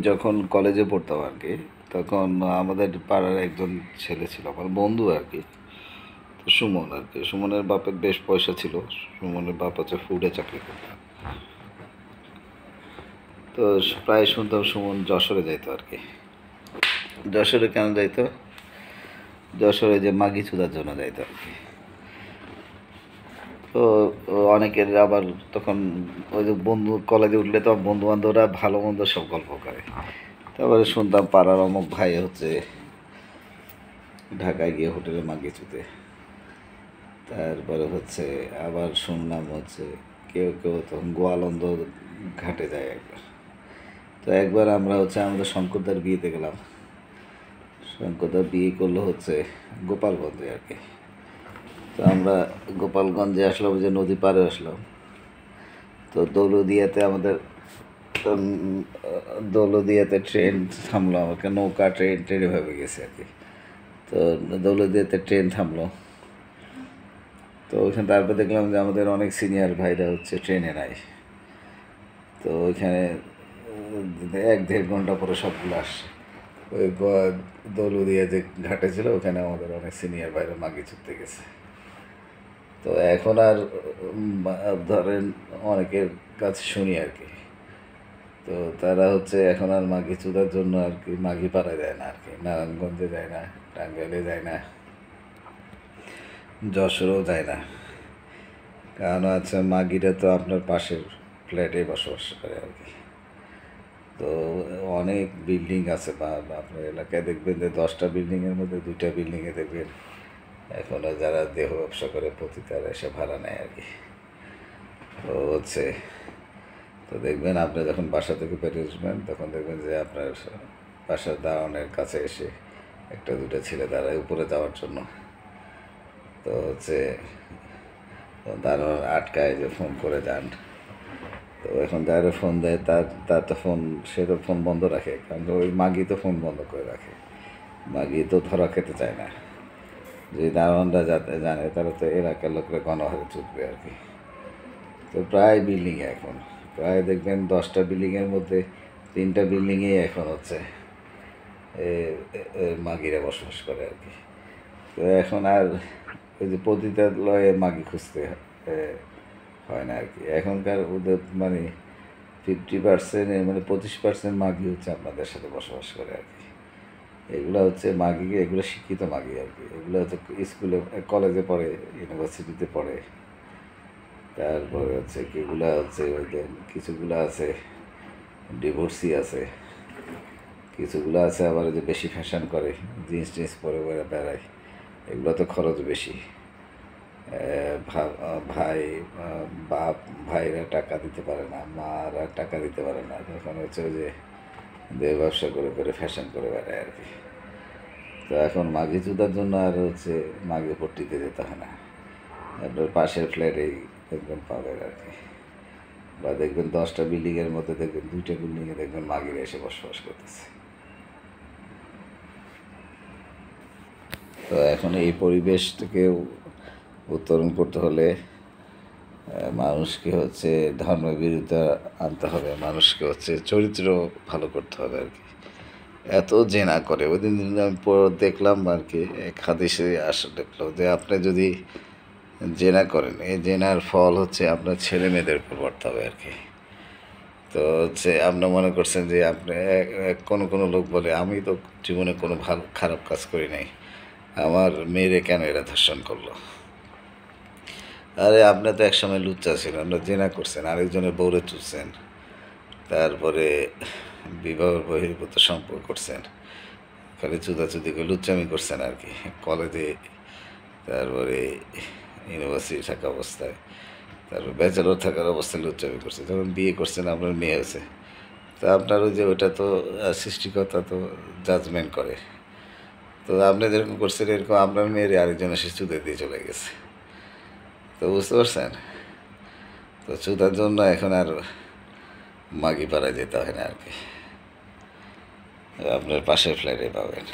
যখন কলেজে পড়তাম আর কি, তখন আমাদের পাড়ার একজন ছেলে ছিল, আমার বন্ধু আর কি। তো সুমন আর কি, সুমনের বাপের বেশ পয়সা ছিল। সুমনের বাপ হচ্ছে ফুডে চাকরি করত। তো প্রায় শুনতাম সুমন যশোরে যাইতো আর কি। যশোরে কেন যাইতো? যশোরে যে মাগি চুদার জন্য যাইতো আর কি। তো অনেকের আবার তখন ওই যে বন্ধু কলেজে উঠলে তো বন্ধু বান্ধবরা ভালো মন্দ সব গল্প করে। তারপরে শুনতাম পাড়ার অমুক ভাই হচ্ছে ঢাকায় গিয়ে হোটেলে মাগি চুদে। তারপরে হচ্ছে আবার শুনলাম হচ্ছে কেউ কেউ তখন গোয়ালন্দ ঘাটে যায় একবার। তো একবার আমরা হচ্ছে আমাদের শঙ্করদার বিয়েতে গেলাম। শঙ্করদার বিয়ে করলো হচ্ছে গোপালগঞ্জে আর কি। তো আমরা গোপালগঞ্জে আসলাম, যে নদী পাড়ে আসলাম। তো দৌলদিয়াতে আমাদের দৌলদিয়াতে ট্রেন থামলো, আমাকে নৌকা ট্রেন এভাবে গেছে আর কি। তো দৌলদিয়াতে ট্রেন থামলো। তো ওইখানে তারপর দেখলাম যে আমাদের অনেক সিনিয়র ভাইরা হচ্ছে ট্রেনে নাই। তো ওইখানে 1-1.5 ঘন্টা পরে সবগুলো আসছে। ওই দৌলদিয়া যে ঘাটে ছিল ওখানে আমাদের অনেক সিনিয়র ভাইরা মাগি চুরতে গেছে। তো এখন আর ধরেন অনেকের কাছে শুনি আর কি। তো তারা হচ্ছে এখন আর মাগি চুদার জন্য আর কি মাগি পাড়ায় যায় না আর কি, নারায়ণগঞ্জে যায় না, টাঙ্গাইলে যায় না, যশোরেও যায় না। কারণ হচ্ছে মাগিরা তো আপনার পাশের ফ্ল্যাটে বসবাস করে আর কি। তো অনেক বিল্ডিং আছে, বা আপনার এলাকায় দেখবেন যে 10টা বিল্ডিংয়ের মধ্যে 2টা বিল্ডিংয়ে দেখবেন এখনও যারা দেহ ব্যবসা করে প্রতি তারা এসে ভাড়া নেয় আর কি। তো হচ্ছে, তো দেখবেন আপনি যখন বাসা থেকে বেরিয়ে আসবেন তখন দেখবেন যে আপনার বাসার দারোয়ানের কাছে এসে 1-2টা ছেলে দাঁড়ায় উপরে যাওয়ার জন্য। তো হচ্ছে দারোয়ান আটকায় যে ফোন করে যান। তো এখন যারা ফোন দেয় তার তো ফোন, সে তো ফোন বন্ধ রাখে, কারণ ওই মাগি তো ফোন বন্ধ করে রাখে। মাগি তো ধরা খেতে চায় না। যদি দারোয়ানরা যাতে জানে তারা তো এলাকার লোকরা গণহারে চুটবে আর কি। তো প্রায় বিল্ডিংয়ে এখন প্রায় দেখবেন 10টা বিল্ডিংয়ের মধ্যে 3টা বিল্ডিংয়েই এখন হচ্ছে মাগিরা বসবাস করে আর কি। তো এখন আর ওই যে পতিতালয়ে মাগি খুঁজতে হয় না আর কি। এখনকার ওদের মানে 50% মানে 25% মাগি হচ্ছে আপনাদের সাথে বসবাস করে আর কি। এগুলো হচ্ছে মাগি, এগুলো শিক্ষিত মাগি আর কি। এগুলো হচ্ছে স্কুলে কলেজে পড়ে, ইউনিভার্সিটিতে পড়ে। তারপরে হচ্ছে কিগুলা হচ্ছে ওই যে কিছুগুলো আছে ডিভোর্সি আছে, কিছুগুলো আছে আবার যে বেশি ফ্যাশন করে, জিন্স টিন্স পরে বেড়ায়। এগুলো তো খরচ বেশি। ভাই বাপ ভাইরা টাকা দিতে পারে না, মারা টাকা দিতে পারে না, তখন হচ্ছে ওই যে দেহ ব্যবসা করে করে ফ্যাশন করে বেড়ায় আর কি। তো এখন মাগি চুদার জন্য আর হচ্ছে মাগে পট্টিতে যেতে হয় না, আপনার পাশের ফ্ল্যাটেই দেখবেন পাবেন আর কি। বা দেখবেন 10টা বিল্ডিংয়ের মধ্যে দেখবেন 2টা বিল্ডিংয়ে দেখবেন মাগিরা এসে বসবাস করতেছে। তো এখন এই পরিবেশ থেকে উত্তরণ করতে হলে মানুষকে হচ্ছে ধর্মের বিরুদ্ধে আনতে হবে, মানুষকে হচ্ছে চরিত্র ভালো করতে হবে আর কি। এত জেনা করে, ওই দিন আমি দেখলাম আর কি, এক হাদিসে দেখলো যে আপনি যদি জেনা করেন, এই জেনার ফল হচ্ছে আপনার ছেলে মেয়েদের উপর পড়তে হবে আর কি। তো হচ্ছে আপনি মনে করছেন যে আপনি কোনো কোনো লোক বলে আমি তো জীবনে কোনো ভালো খারাপ কাজ করি নাই, আমার মেয়েরে কেন এরা ধর্ষণ করলো? আরে আপনি তো একসময় লুচ্চা ছিলেন, আপনার জেনা করছেন, আরেকজনের বউরে চুষছেন, তারপরে বিবাহ বহির্ভূত সম্পর্ক করছেন, খালি চুদাচুদি করে লুচ্চামি করছেন আর কি কলেজে, তারপরে ইউনিভার্সিটি থাকা অবস্থায়, তারপর ব্যাচেলর থাকার অবস্থায় লুচ্চামি করছে, যখন বিয়ে করছেন আপনার মেয়ে হয়েছে। তো আপনার ওই যে ওটা তো সৃষ্টিকর্তা তো জাজমেন্ট করে। তো আপনি যেরকম করছেন এরকম আপনার মেয়ের আরেকজন এসে চুদে দিয়ে চলে গেছে। তো বুঝতে পারছেন? তো চুদার জন্য এখন আর মাগি পাড়ায় যেতে হয় না আর কি, আপনার পাশের ফ্ল্যাটে পাবেন।